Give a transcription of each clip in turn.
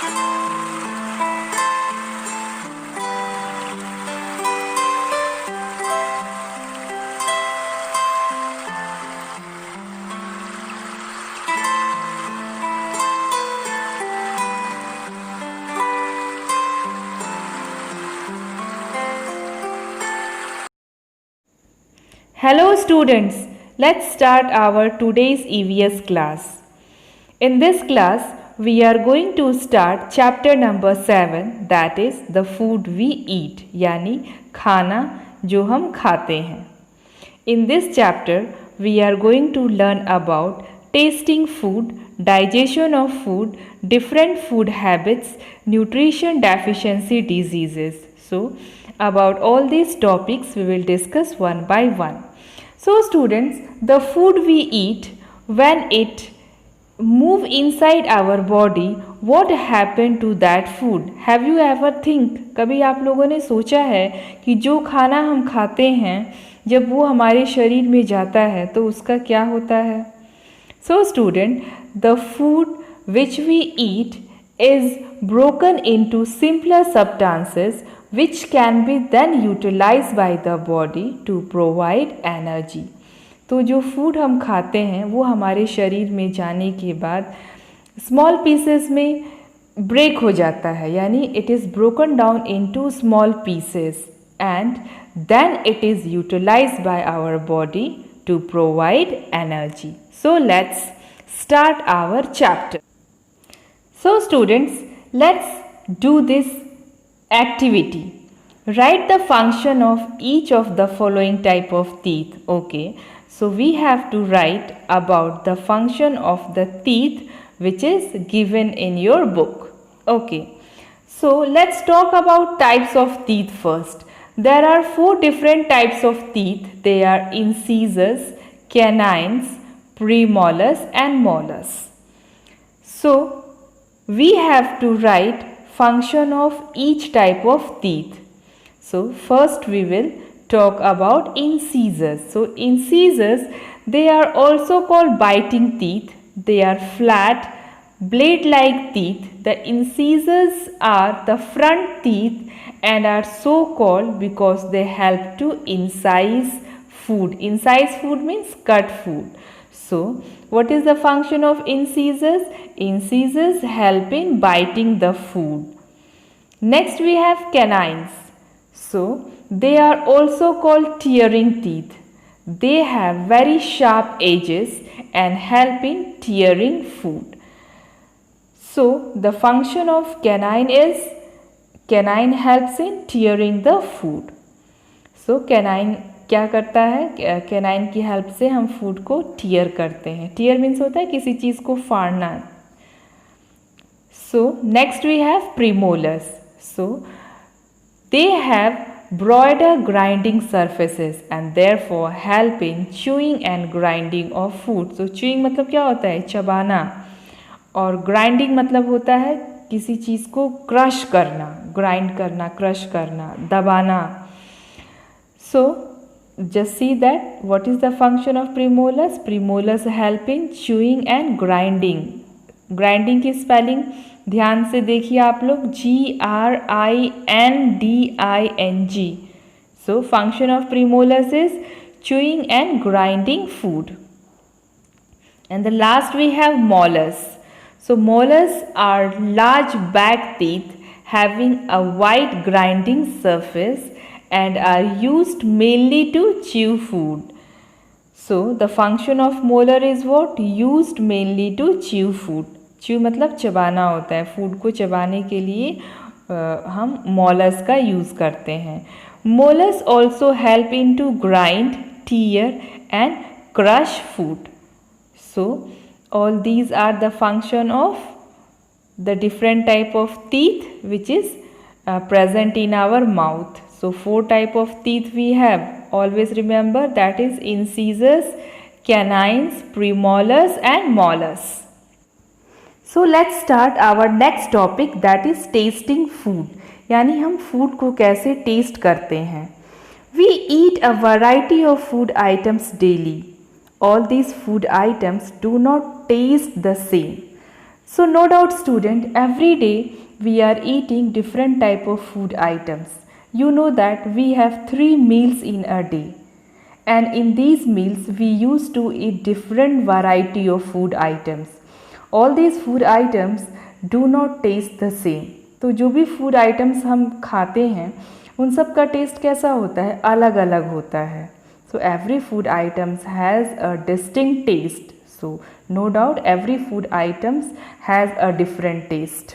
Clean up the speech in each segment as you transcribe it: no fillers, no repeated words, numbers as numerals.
Hello students, let's start our today's EVS class. In this class, we are going to start chapter number 7, that is the food we eat, यानी खाना जो हम खाते हैं. In this chapter, we are going to learn about tasting food, digestion of food, different food habits, nutrition deficiency diseases. So, about all these topics we will discuss one by one. So students, the food we eat, when it move inside our body, what happened to that food? Have you ever think? कभी आप लोगों ने सोचा है कि जो खाना हम खाते हैं जब वो हमारे शरीर में जाता है तो उसका क्या होता है? So student, the food which we eat is broken into simpler substances which can be then utilized by the body to provide energy. तो जो फूड हम खाते हैं वो हमारे शरीर में जाने के बाद स्मॉल पीसेस में ब्रेक हो जाता है, यानी it is broken down into small pieces and then it is utilized by our body to provide energy. So let's start our chapter. So students, let's do this activity. Write the function of each of the following type of teeth. Okay, so we have to write about the function of the teeth which is given in your book. Okay, so let's talk about types of teeth first. There are 4 different types of teeth. They are incisors, canines, premolars and molars. So we have to write function of each type of teeth. So first we will talk about incisors. So incisors, they are also called biting teeth. They are flat blade-like teeth. The incisors are the front teeth and are so called because they help to incise food. Incise food means cut food. So, what is the function of incisors? Incisors help in biting the food. Next we have canines. So, they are also called tearing teeth. They have very sharp edges and help in tearing food. So, the function of canine helps in tearing the food. So, canine क्या करता है? Canine की help से हम food को tier करते हैं. Tier means होता है किसी चीज़ को फाड़ना. So next we have premolars. So they have broader grinding surfaces and therefore help in chewing and grinding of food. So chewing मतलब क्या होता है? चबाना. और ग्राइंडिंग मतलब होता है किसी चीज़ को क्रश करना, ग्राइंड करना, क्रश करना, दबाना. सो just see that what is the function of premolars. Premolars help in chewing and grinding. Grinding की spelling ध्यान से देखिए आप लोग, GRINDING. So function of premolars is chewing and grinding food. And the last we have molars. So molars are large back teeth having a wide grinding surface and are used mainly to chew food. So the function of molar is what? Used mainly to chew food. Chew मतलब चबाना होता है. Food को चबाने के लिए हम molars का यूज़ करते हैं. Molars also help in to grind, tear and crush food. So all these are the function of the different type of teeth which is present in our mouth. So 4 type of teeth we have. Always remember, that is incisors, canines, premolars and molars. So let's start our next topic, that is tasting food. यानी हम food को कैसे test करते हैं. We eat a variety of food items daily. All these food items do not taste the same. So no doubt student, every day we are eating different type of food items. You know that we have 3 meals in a day. And in these meals we used to eat different variety of food items. All these food items do not taste the same. तो जो भी food items हम खाते हैं उन सब का taste कैसा होता है, अलग अलग होता है. So every food items has a distinct taste. So no doubt every food items has a different taste.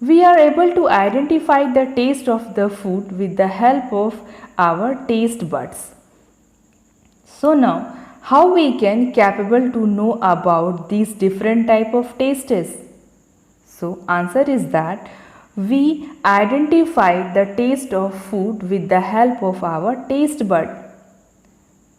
We are able to identify the taste of the food with the help of our taste buds. So now, how we can capable to know about these different type of tastes? So answer is that we identify the taste of food with the help of our taste bud.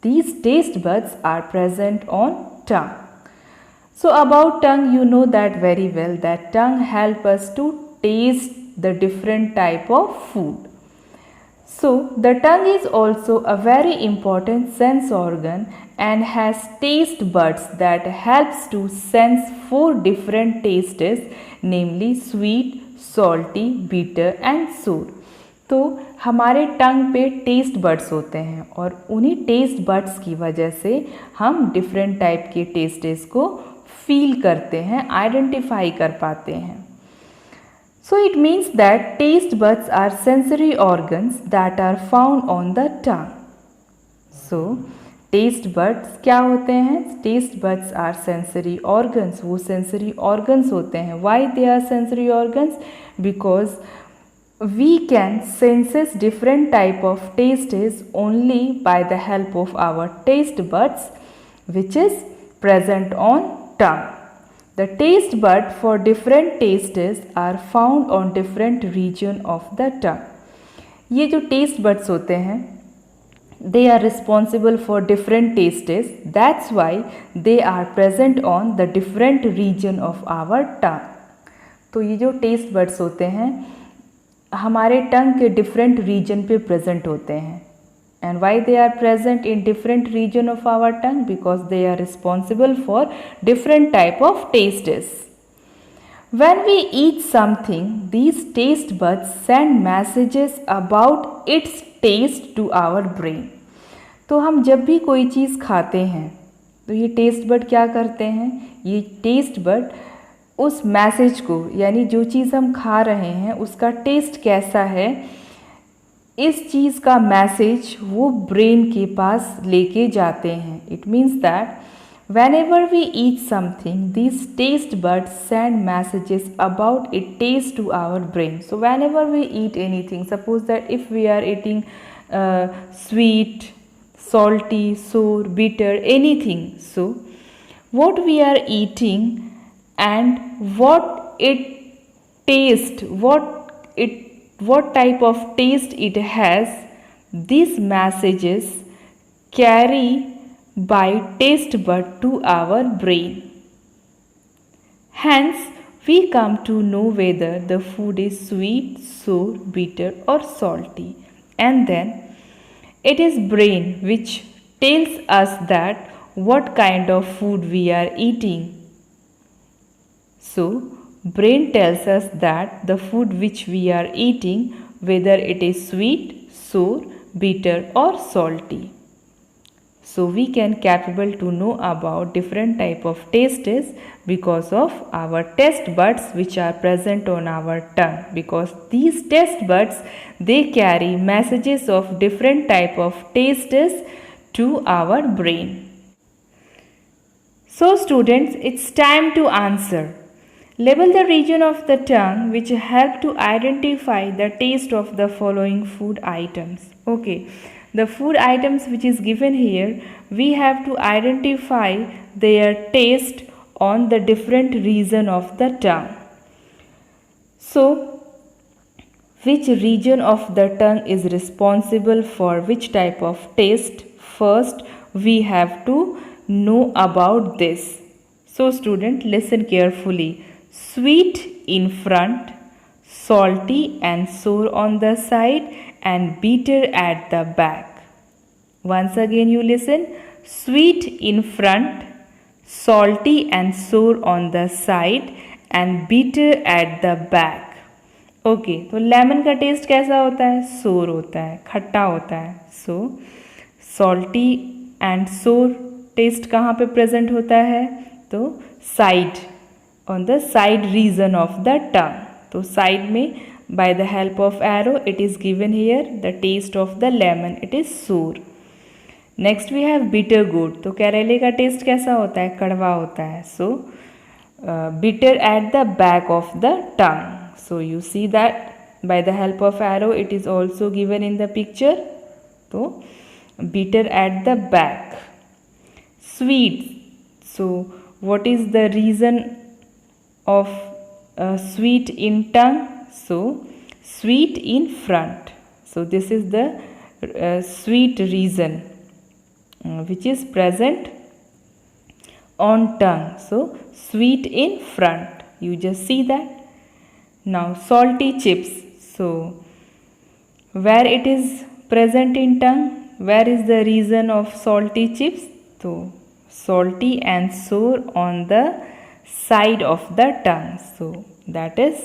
These taste buds are present on tongue. So about tongue, you know that very well, that tongue help us to taste the different type of food. So the tongue is also a very important sense organ and has taste buds that helps to sense 4 different tastes, namely sweet, salty, bitter and sour. तो हमारे टंग पे taste buds होते हैं और उन्हीं taste buds की वजह से हम डिफरेंट टाइप के टेस्टेस को फील करते हैं, आइडेंटिफाई कर पाते हैं. So it means that taste buds are sensory organs that are found on the tongue. So taste buds क्या होते हैं? Taste buds are sensory organs. वो sensory organs होते हैं. Why they are sensory organs? Because we can sense different type of tastes only by the help of our taste buds, which is present on tongue. The taste bud for different tastes are found on different region of the tongue. ये जो taste buds होते हैं, they are responsible for different tastes. That's why they are present on the different region of our tongue. तो ये जो taste buds होते हैं, हमारे टंग के different region पे present होते हैं. And why they are present in different region of our tongue? Because they are responsible for different type of tastes. When we eat something, these taste buds send messages about its taste to our brain. तो हम जब भी कोई चीज़ खाते हैं तो ये taste bud क्या करते हैं? ये टेस्ट बड उस मैसेज को, यानी जो चीज़ हम खा रहे हैं उसका टेस्ट कैसा है, इस चीज़ का मैसेज वो ब्रेन के पास लेके जाते हैं. It means that whenever we eat something, these taste buds send messages about its taste to our brain. So whenever we eat anything, suppose that if we are eating sweet, salty, sour, bitter, anything, so what we are eating and what it taste, what type of taste it has, these messages carry by taste bud to our brain. Hence, we come to know whether the food is sweet, sour, bitter or salty. And then, it is brain which tells us that what kind of food we are eating. So, brain tells us that the food which we are eating, whether it is sweet, sour, bitter or salty. So we can capable to know about different type of tastes because of our taste buds which are present on our tongue. Because these taste buds, they carry messages of different type of tastes to our brain. So students, it's time to answer. Label the region of the tongue which help to identify the taste of the following food items. Okay. The food items which is given here, we have to identify their taste on the different region of the tongue. So, which region of the tongue is responsible for which type of taste? First, we have to know about this. So, student, listen carefully. Sweet in front, salty and sour on the side, and bitter at the back. Once again you listen. Sweet in front, salty and sour on the side and bitter at the back. Okay तो lemon का taste कैसा होता है? Sour होता है, खट्टा होता है. So salty and sour taste कहाँ पे प्रेजेंट होता है? तो side, on the side region of the tongue. तो साइड में by the help of arrow it is given here the taste of the lemon, it is sour. Next we have bitter gourd. तो करेले का taste कैसा होता है? कड़वा होता है. So bitter at the back of the tongue. So you see that by the help of arrow it is also given in the picture. So bitter at the back. Sweet. So what is the reason of sweet in tongue? So sweet in front. So this is the sweet reason which is present on tongue. So sweet in front. You just see that. Now salty chips. So where it is present in tongue? Where is the reason of salty chips? So salty and sour on the side of the tongue. So that is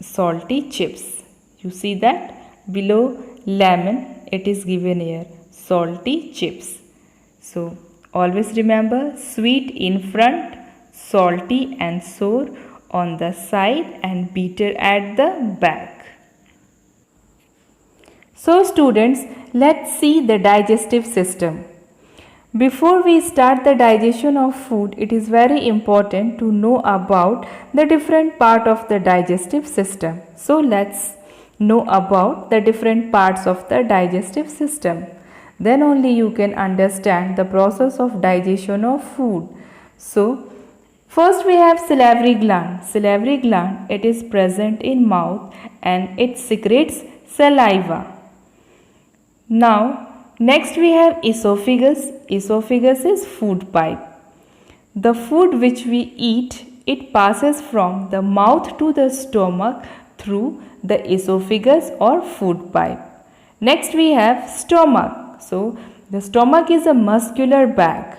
salty chips. You see that below lemon it is given here salty chips. So always remember sweet in front, salty and sour on the side and bitter at the back. So students, let's see the digestive system. Before we start the digestion of food, it is very important to know about the different part of the digestive system. So let's know about the different parts of the digestive system. Then only you can understand the process of digestion of food. So first we have salivary gland. Salivary gland, it is present in mouth and it secretes saliva. Now next we have esophagus. Esophagus is food pipe. The food which we eat, it passes from the mouth to the stomach through the esophagus or food pipe. Next we have stomach. So the stomach is a muscular bag.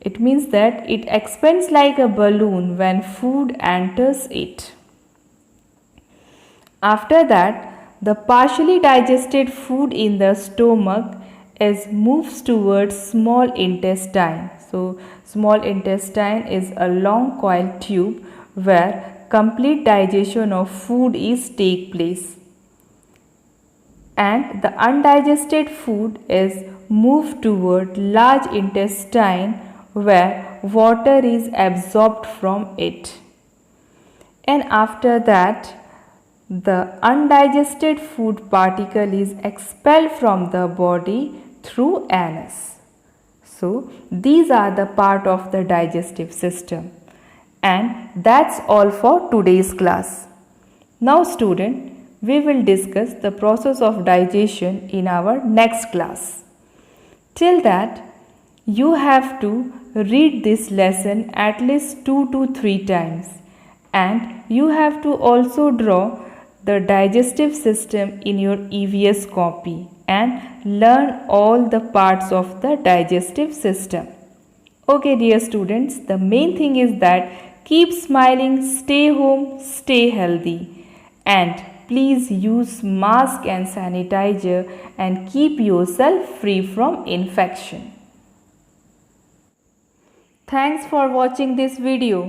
It means that it expands like a balloon when food enters it. After that, the partially digested food in the stomach moves towards small intestine. So, small intestine is a long coiled tube where complete digestion of food is take place. And the undigested food is moved toward large intestine where water is absorbed from it. And after that, the undigested food particle is expelled from the body through anus. So, these are the part of the digestive system. And that's all for today's class. Now student, we will discuss the process of digestion in our next class. Till that, you have to read this lesson at least 2 to 3 times and you have to also draw the digestive system in your EVS copy and learn all the parts of the digestive system. Okay dear students, the main thing is that keep smiling, stay home, stay healthy and please use mask and sanitizer and keep yourself free from infection. Thanks for watching this video.